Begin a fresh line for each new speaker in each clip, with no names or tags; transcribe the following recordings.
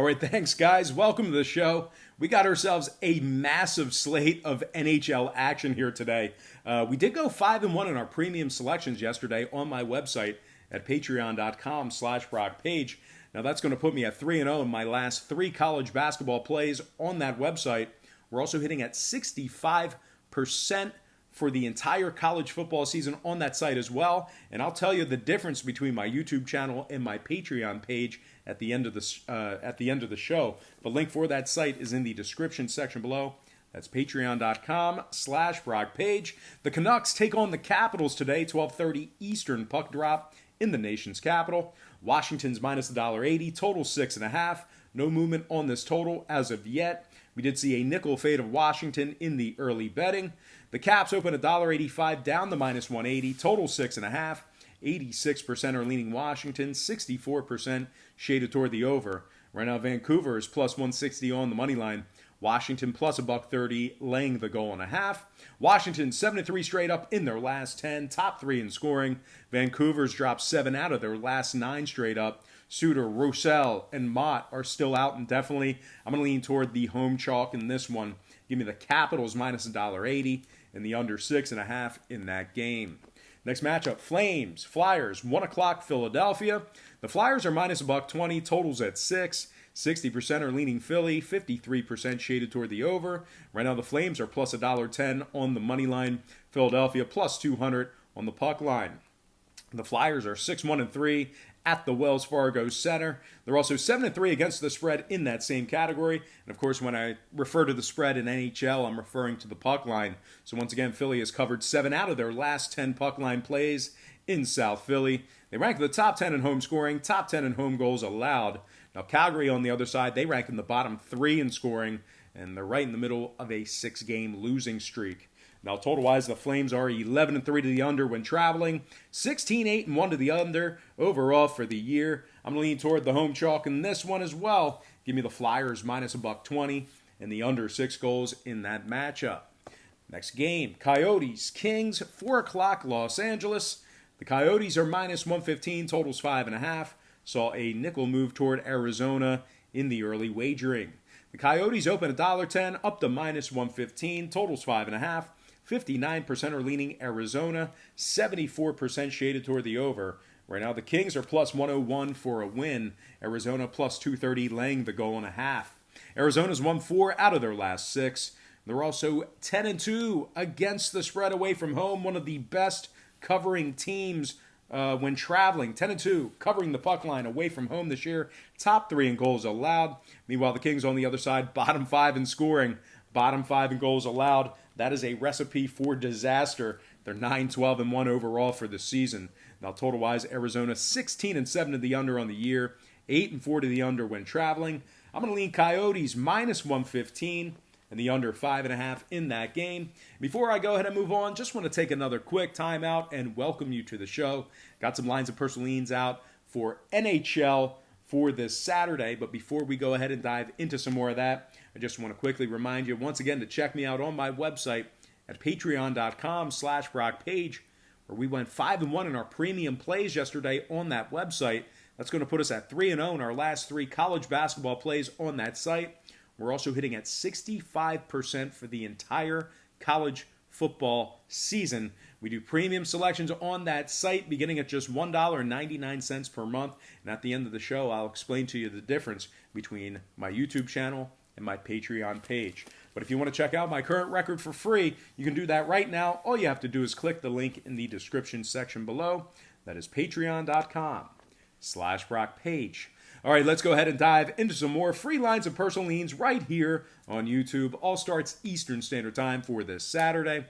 All right, thanks, guys. Welcome to the show. We got ourselves a massive slate of NHL action here today. We did go 5-1 in our premium selections yesterday on my website at patreon.com/BrockPage. Now, that's going to put me at 3-0 in my last 3 college basketball plays on that website. We're also hitting at 65% for the entire college football season on that site as well. And I'll tell you the difference between my YouTube channel and my Patreon page at the end of the show. The link for that site is in the description section below. That's patreon.com/BrockPage. The Canucks take on the Capitals today, 12:30 Eastern puck drop in the nation's capital. Washington's minus $1.80, total 6.5. No movement on this total as of yet. We did see a nickel fade of Washington in the early betting. The Caps open $1.85 down to minus 180, total 6.5. 86% are leaning Washington, 64% shaded toward the over. Right now, Vancouver is plus 160 on the money line. Washington plus $1.30, laying the goal and a half. Washington 7-3 straight up in their last 10, top 3 in scoring. Vancouver's dropped 7 out of their last 9 straight up. Suter, Roussel, and Mott are still out indefinitely. I'm going to lean toward the home chalk in this one. Give me the Capitals minus $1.80 and the under 6.5 in that game. Next matchup, Flames, Flyers, 1 o'clock Philadelphia. The Flyers are minus $1.20, totals at 6. 60% are leaning Philly, 53% shaded toward the over. Right now the Flames are plus $1.10 on the money line. Philadelphia plus 200 on the puck line. The Flyers are 6-1-3 at the Wells Fargo Center. They're also 7-3 against the spread in that same category. And of course, when I refer to the spread in NHL, I'm referring to the puck line. So once again, Philly has covered 7 out of their last 10 puck line plays in South Philly. They rank in the top 10 in home scoring, top 10 in home goals allowed. Now, Calgary on the other side, they rank in the bottom 3 in scoring, and they're right in the middle of a 6-game losing streak. Now, total-wise, the Flames are 11-3 to the under when traveling, 16-8-1 to the under overall for the year. I'm going to lean toward the home chalk in this one as well. Give me the Flyers minus $1.20 and the under 6 goals in that matchup. Next game, Coyotes, Kings, 4 o'clock Los Angeles. The Coyotes are minus 115, totals 5.5. Saw a nickel move toward Arizona in the early wagering. The Coyotes open $1.10 up to minus 115, totals 5.5. 59% are leaning Arizona, 74% shaded toward the over. Right now, the Kings are plus 101 for a win. Arizona plus 230, laying the goal and a half. Arizona's won 4 out of their last 6. They're also 10-2 against the spread away from home, one of the best covering teams when traveling. 10-2, covering the puck line away from home this year. Top 3 in goals allowed. Meanwhile, the Kings on the other side, bottom 5 in scoring, bottom 5 in goals allowed. That is a recipe for disaster. They're 9-12-1 overall for the season. Now, total-wise, Arizona 16-7 to the under on the year, 8-4 to the under when traveling. I'm going to lean Coyotes minus 115 and the under 5.5 in that game. Before I go ahead and move on, just want to take another quick timeout and welcome you to the show. Got some lines of personal leans out for NHL for this Saturday, but before we go ahead and dive into some more of that, I just want to quickly remind you once again to check me out on my website at patreon.com/BrockPage, where we went 5-1 in our premium plays yesterday on that website. That's going to put us at 3-0 in our last 3 college basketball plays on that site. We're also hitting at 65% for the entire college football season. We do premium selections on that site beginning at just $1.99 per month. And at the end of the show, I'll explain to you the difference between my YouTube channel and my Patreon page. But if you want to check out my current record for free, you can do that right now. All you have to do is click the link in the description section below. That is patreon.com/BrockPage. All right, let's go ahead and dive into some more free lines of personal leans right here on YouTube. All starts Eastern Standard Time for this Saturday.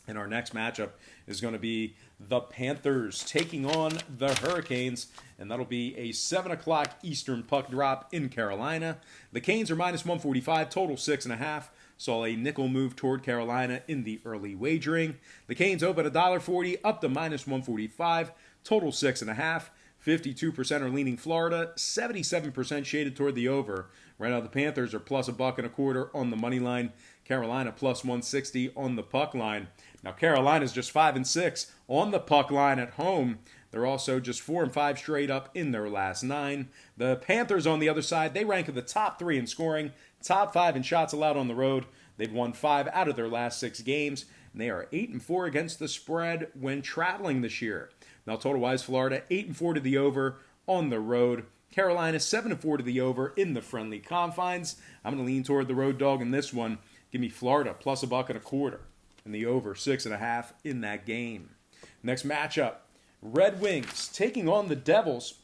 And our next matchup is going to be the Panthers taking on the Hurricanes. And that'll be a 7 o'clock Eastern puck drop in Carolina. The Canes are minus 145, total 6.5. Saw a nickel move toward Carolina in the early wagering. The Canes open $1.40 up to minus 145, total 6.5. 52% are leaning Florida, 77% shaded toward the over. Right now, the Panthers are plus $1.25 on the money line. Carolina plus 160 on the puck line. Now, Carolina's just 5-6 on the puck line at home. They're also just 4-5 straight up in their last 9. The Panthers on the other side, they rank in the top 3 in scoring, top 5 in shots allowed on the road. They've won 5 out of their last 6 games, and they are 8-4 against the spread when traveling this year. Now, total-wise, Florida 8-4 to the over on the road. Carolina 7-4 to the over in the friendly confines. I'm going to lean toward the road dog in this one. Give me Florida plus $1.25 and the over 6.5 in that game. Next matchup, Red Wings taking on the Devils,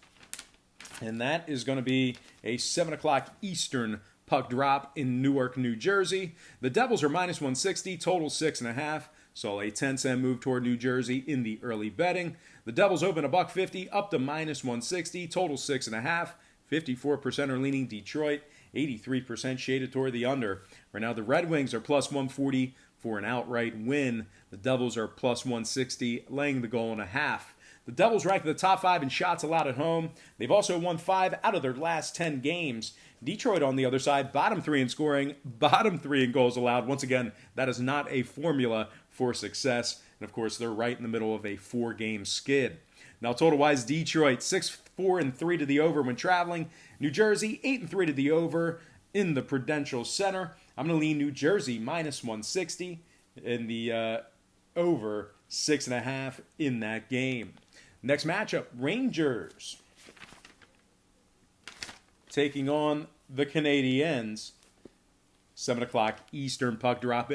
and that is going to be a 7 o'clock Eastern puck drop in Newark, New Jersey. The Devils are minus 160, total 6.5. Saw a 10-cent move toward New Jersey in the early betting. The Devils open $1.50 up to minus 160, total 6.5. 54% are leaning Detroit, 83% shaded toward the under. Right now, the Red Wings are plus 140 for an outright win. The Devils are plus 160, laying the goal and a half. The Devils rank in the top 5 in shots allowed at home. They've also won 5 out of their last 10 games. Detroit, on the other side, bottom 3 in scoring, bottom 3 in goals allowed. Once again, that is not a formula for success. And, of course, they're right in the middle of a 4-game skid. Now, total-wise, Detroit 6-4-3 to the over when traveling. New Jersey 8-3 to the over in the Prudential Center. I'm going to lean New Jersey minus 160 in the over 6.5 in that game. Next matchup, Rangers taking on the Canadiens. 7 o'clock Eastern puck drop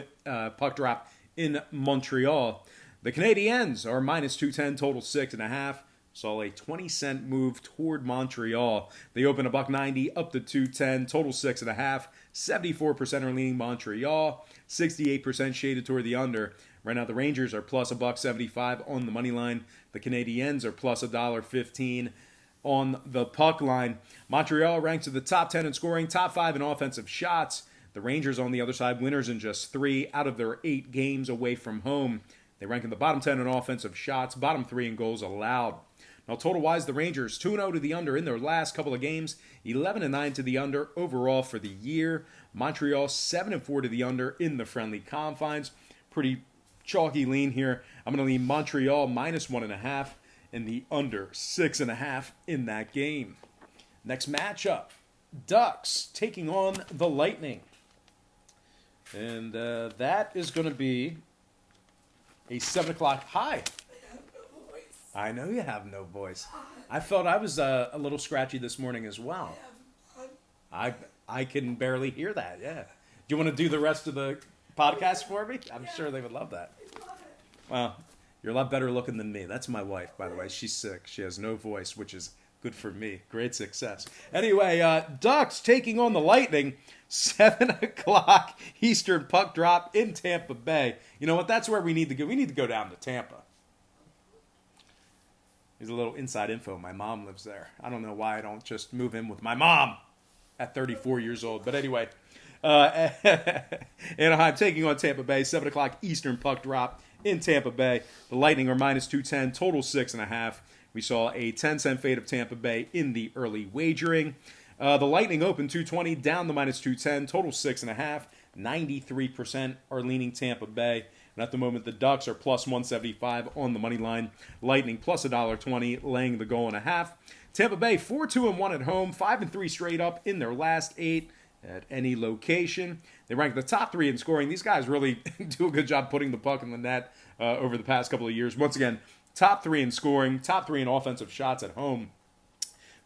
in Montreal. The Canadiens are minus 210, total 6.5. Saw a 20-cent move toward Montreal. They open $1.90 up to 210, total 6.5. 74% are leaning Montreal, 68% shaded toward the under. Right now, the Rangers are plus $1.75 on the money line. The Canadiens are plus $1.15 on the puck line. Montreal ranks in the top 10 in scoring, top 5 in offensive shots. The Rangers, on the other side, winners in just 3 out of their 8 games away from home. They rank in the bottom 10 in offensive shots, bottom 3 in goals allowed. Now, total-wise, the Rangers 2-0 to the under in their last couple of games, 11-9 to the under overall for the year. Montreal 7-4 to the under in the friendly confines. Pretty chalky lean here. I'm going to lean Montreal minus 1.5 and the under 6.5 in that game. Next matchup, Ducks taking on the Lightning. And that is going to be a 7 o'clock high. I know you have no voice. I felt I was a little scratchy this morning as well. I can barely hear that, yeah. Do you want to do the rest of the podcast for me? I'm sure they would love that. Well, you're a lot better looking than me. That's my wife, by the way. She's sick. She has no voice, which is good for me. Great success. Anyway, Ducks taking on the Lightning. 7 o'clock Eastern puck drop in Tampa Bay. You know what? That's where we need to go. We need to go down to Tampa. Here's a little inside info. My mom lives there. I don't know why I don't just move in with my mom at 34 years old. But anyway, Anaheim taking on Tampa Bay. 7 o'clock Eastern puck drop in Tampa Bay. The Lightning are minus 210, total 6.5. We saw a 10-cent fade of Tampa Bay in the early wagering. The Lightning open 220, down to minus 210, total 6.5. 93% are leaning Tampa Bay. And at the moment, the Ducks are plus 175 on the money line. Lightning plus $1.20, laying the goal and a half. Tampa Bay 4-2-1 at home, 5-3 straight up in their last 8 at any location. They rank the top 3 in scoring. These guys really do a good job putting the puck in the net over the past couple of years. Once again, top 3 in scoring, top 3 in offensive shots at home.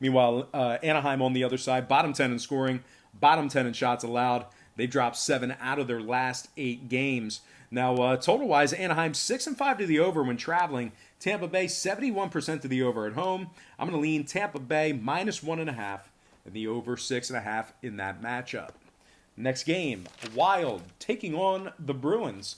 Meanwhile, Anaheim on the other side, bottom 10 in scoring, bottom 10 in shots allowed. They dropped 7 out of their last 8 games. Now, total-wise, Anaheim 6-5 to the over when traveling. Tampa Bay 71% to the over at home. I'm going to lean Tampa Bay minus 1.5 and the over 6.5 in that matchup. Next game, Wild taking on the Bruins.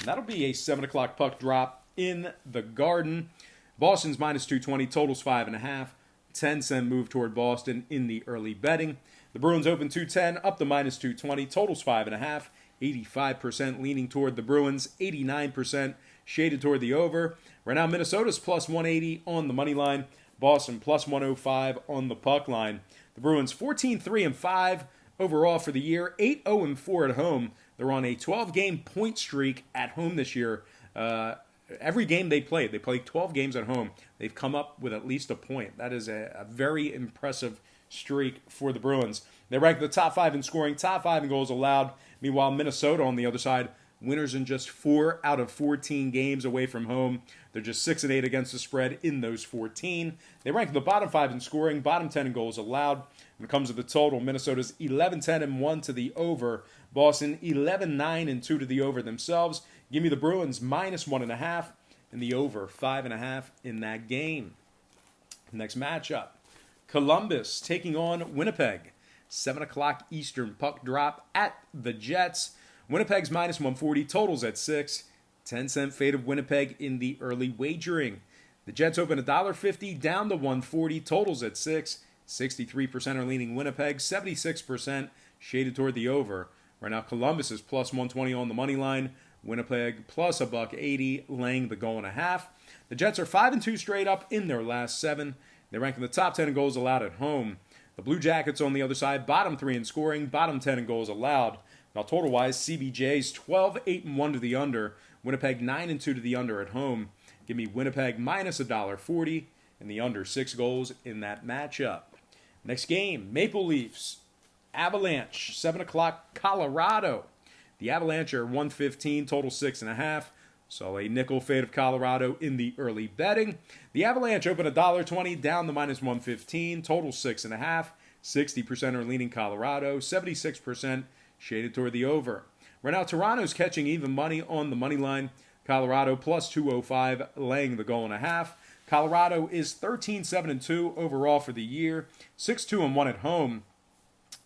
And that'll be a 7 o'clock puck drop in the Garden. Boston's minus 220, totals 5.5. 10-cent move toward Boston in the early betting. The Bruins open 210, up to minus 220, totals 5.5. 85% leaning toward the Bruins, 89% shaded toward the over. Right now, Minnesota's plus 180 on the money line. Boston plus 105 on the puck line. The Bruins 14-3-5 overall for the year, 8-0-4 at home. They're on a 12-game point streak at home this year. every game they played 12 games at home, they've come up with at least a point. That is a very impressive streak for the Bruins. They rank the top 5 in scoring, top 5 in goals allowed. Meanwhile, Minnesota on the other side, winners in just 4 out of 14 games away from home. They're just 6-8 against the spread in those 14. They rank the bottom 5 in scoring, bottom 10 in goals allowed. When it comes to the total, Minnesota's 11-10-1 to the over. Boston 11-9-2 to the over themselves. Give me the Bruins -1.5 and the over 5.5 in that game. Next matchup, Columbus taking on Winnipeg. 7 o'clock Eastern puck drop at the Jets. Winnipeg's -140, totals at 6. 10-cent fade of Winnipeg in the early wagering. The Jets open $1.50 down to 140, totals at 6. 63% are leaning Winnipeg, 76% shaded toward the over. Right now, Columbus is +120 on the money line. Winnipeg plus $1.80, laying the goal and a half. The Jets are 5-2 straight up in their last 7. They rank in the top 10 in goals allowed at home. The Blue Jackets on the other side, bottom 3 in scoring, bottom 10 in goals allowed. Now, total-wise, CBJ's 12-8-1 to the under. Winnipeg 9-2 to the under at home. Give me Winnipeg -$1.40 and the under 6 goals in that matchup. Next game, Maple Leafs, Avalanche, 7 o'clock, Colorado. The Avalanche are 115, total 6.5. Saw a nickel fade of Colorado in the early betting. The Avalanche open $1.20 down to -115, total 6.5. 60% are leaning Colorado, 76% shaded toward the over. Right now, Toronto's catching even money on the money line. Colorado +205, laying the goal and a half. Colorado is 13-7-2 overall for the year, 6-2-1 at home.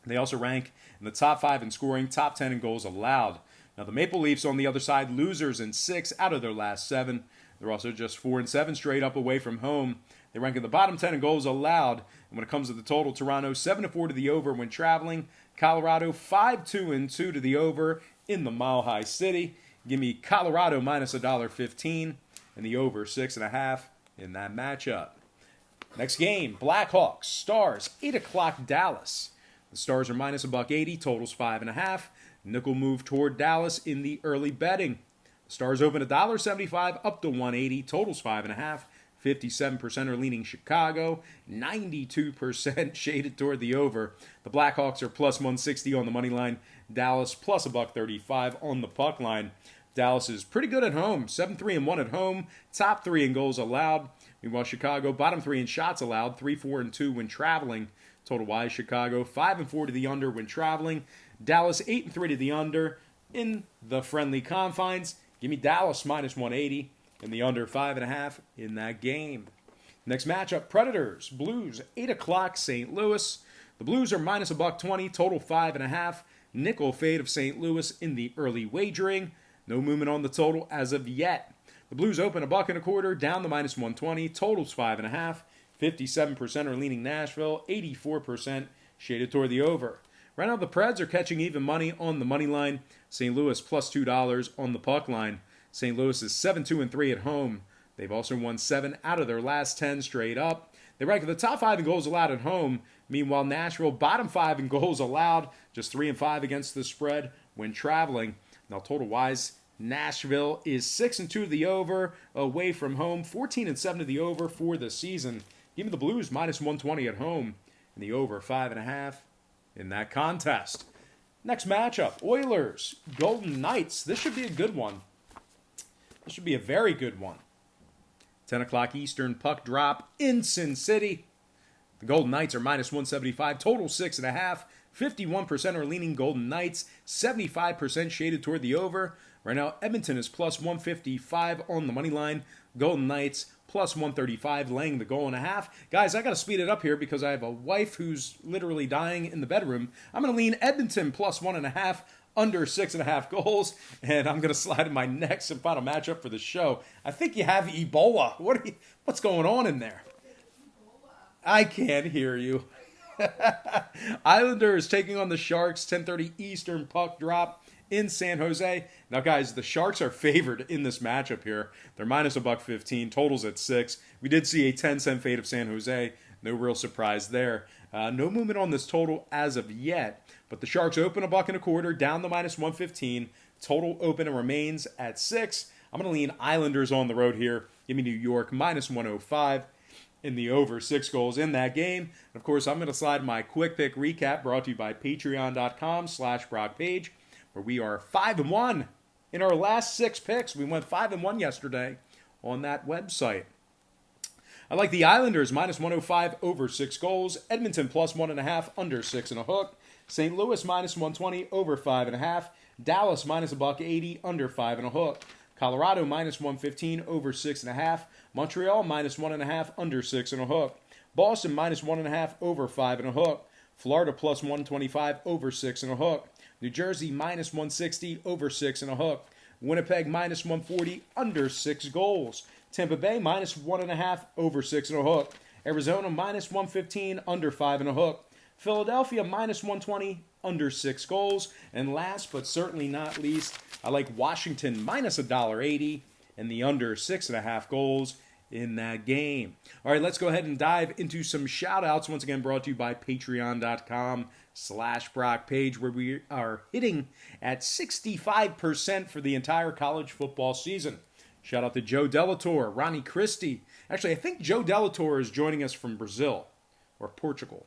They also rank in the top 5 in scoring, top 10 in goals allowed. Now, the Maple Leafs on the other side, losers in 6 out of their last 7. They're also just 4-7 straight up away from home. They rank in the bottom 10 in goals allowed. And when it comes to the total, Toronto 7-4 to the over when traveling. Colorado 5-2-2 to the over in the Mile High City. Give me Colorado -$1.15 and the over 6.5 in that matchup. Next game, Blackhawks, Stars, 8 o'clock Dallas. The Stars are -$1.80, totals 5.5. Nickel move toward Dallas in the early betting. The Stars open $1.75 up to 180, totals 5.5. 57% are leaning Chicago, 92% shaded toward the over. The Blackhawks are +160 on the money line. Dallas +$1.35 on the puck line. Dallas is pretty good at home, 7-3-1 at home, top 3 in goals allowed. Meanwhile, Chicago, bottom 3 in shots allowed, 3-4-2 when traveling. Total-wise, Chicago 5-4 to the under when traveling. Dallas 8-3 to the under in the friendly confines. Give me Dallas -180 and the under 5.5 in that game. Next matchup, Predators, Blues, 8 o'clock, St. Louis. The Blues are -$1.20, total 5.5. Nickel fade of St. Louis in the early wagering. No movement on the total as of yet. The Blues open $1.25 down to -120, totals 5.5. 57% are leaning Nashville, 84% shaded toward the over. Right now, the Preds are catching even money on the money line. St. Louis +$2 on the puck line. St. Louis is 7-2-3 at home. They've also won 7 out of their last 10 straight up. They rank in the top 5 in goals allowed at home. Meanwhile, Nashville, bottom 5 in goals allowed, just 3-5 against the spread when traveling. Now, total-wise, Nashville is 6-2 to the over away from home, 14-7 to the over for the season. Give me the Blues -120 at home and the over 5.5 in that contest. Next matchup, Oilers, Golden Knights. This should be a good one. This should be a very good one. 10 o'clock Eastern puck drop in Sin City. The Golden Knights are -175, total 6.5. 51% are leaning Golden Knights, 75% shaded toward the over. Right now, Edmonton is +155 on the money line. Golden Knights +135, laying the goal and a half. Guys, I got to speed it up here because I have a wife who's literally dying in the bedroom. I'm going to lean Edmonton +1.5, under 6.5 goals, and I'm going to slide in my next and final matchup for the show. I think you have Ebola. What's going on in there? I can't hear you. Islanders taking on the Sharks, 10:30 Eastern puck drop in San Jose. Now, guys, the Sharks are favored in this matchup here. They're -$1.15, totals at 6. We did see a 10-cent fade of San Jose. No real surprise there. No movement on this total as of yet, but the Sharks open $1.25 down to -115. Total open and remains at 6. I'm going to lean Islanders on the road here. Give me New York minus 105 in the over 6 goals in that game. And of course, I'm going to slide my quick pick recap brought to you by patreon.com/BrockPage, where we are 5-1 in our last 6 picks. We went 5-1 yesterday on that website. I like the Islanders minus 105 over 6 goals. Edmonton plus 1.5 under 6.5. St. Louis minus 120 over 5.5. Dallas minus $1.80 under 5.5. Colorado minus 115 over 6.5. Montreal minus 1.5 under 6.5. Boston minus 1.5 over 5.5. Florida plus 125 over 6.5. New Jersey minus 160 over 6.5. Winnipeg minus 140 under 6 goals. Tampa Bay minus 1.5 over 6.5. Arizona minus 115 under 5.5. Philadelphia minus 120 under 6 goals. And last but certainly not least, I like Washington minus $1.80 and the under 6.5 goals in that game. All right, let's go ahead and dive into some shout outs. Once again, brought to you by patreon.com/BrockPage, where we are hitting at 65% for the entire college football season. Shout out to Joe Delator, Ronnie Christie. Actually, I think Joe Delator is joining us from Brazil or Portugal.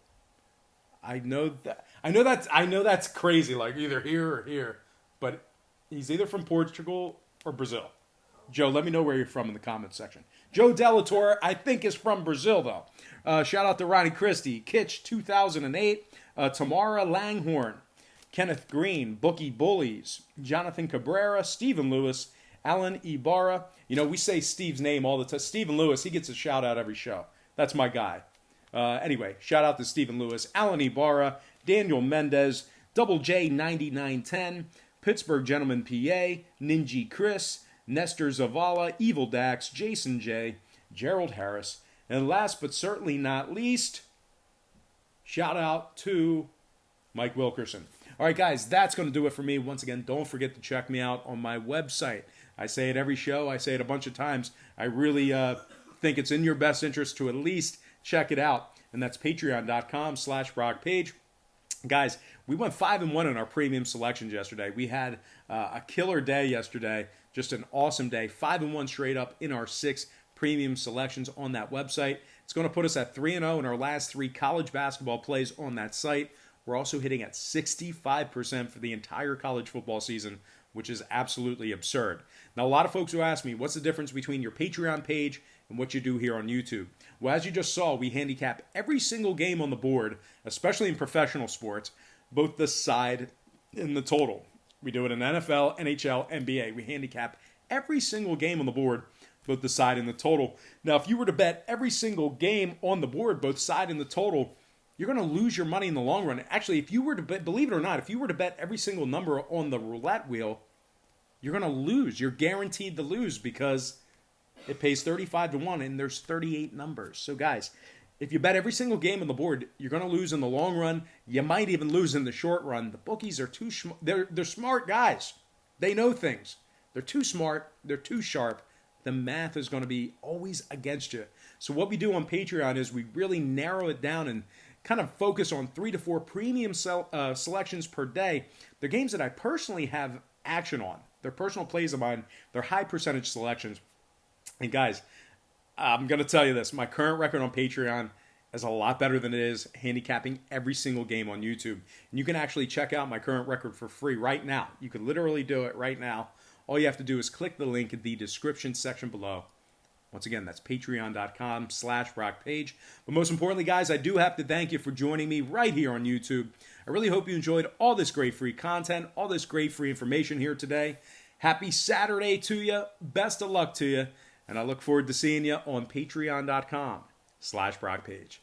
I know that's crazy, like either here or here, but he's either from Portugal or Brazil. Joe, let me know where you're from in the comments section. Joe Delator, I think, is from Brazil, though. Shout out to Ronnie Christie, Kitch 2008, Tamara Langhorn, Kenneth Green, Bookie Bullies, Jonathan Cabrera, Stephen Lewis, Alan Ibarra. You know, we say Steve's name all the time. Stephen Lewis, he gets a shout out every show. That's my guy. Anyway, shout out to Stephen Lewis, Alan Ibarra, Daniel Mendez, Double J 9910, Pittsburgh Gentleman PA, Ninji Chris, Nestor Zavala, Evil Dax, Jason J, Gerald Harris, and last but certainly not least, shout out to Mike Wilkerson. All right, guys, that's going to do it for me. Once again, don't forget to check me out on my website. I say it every show. I say it a bunch of times. I really think it's in your best interest to at least check it out, and that's patreon.com/BrockPage. Guys, we went 5-1 in our premium selections yesterday. We had a killer day yesterday, just an awesome day. 5-1 straight up in our 6 premium selections on that website. It's going to put us at 3-0 in our last 3 college basketball plays on that site. We're also hitting at 65% for the entire college football season, which is absolutely absurd. Now, a lot of folks who ask me, what's the difference between your Patreon page and what you do here on YouTube? Well, as you just saw, we handicap every single game on the board, especially in professional sports, both the side and the total. We do it in NFL, NHL, NBA. We handicap every single game on the board, both the side and the total. Now, if you were to bet every single game on the board, both side and the total, you're going to lose your money in the long run. Actually, if you were to bet, believe it or not, if you were to bet every single number on the roulette wheel, you're going to lose. You're guaranteed to lose because it pays 35-1 and there's 38 numbers. So guys, if you bet every single game on the board, you're going to lose in the long run. You might even lose in the short run. The bookies are they're smart guys. They know things. They're too smart. They're too sharp. The math is going to be always against you. So what we do on Patreon is we really narrow it down and kind of focus on 3 to 4 premium selections per day. They're games that I personally have action on. They're personal plays of mine. They're high percentage selections. And guys, I'm going to tell you this. My current record on Patreon is a lot better than it is handicapping every single game on YouTube. And you can actually check out my current record for free right now. You can literally do it right now. All you have to do is click the link in the description section below. Once again, that's patreon.com/BrockPage. But most importantly, guys, I do have to thank you for joining me right here on YouTube. I really hope you enjoyed all this great free content, all this great free information here today. Happy Saturday to you. Best of luck to you. And I look forward to seeing you on patreon.com/BrockPage.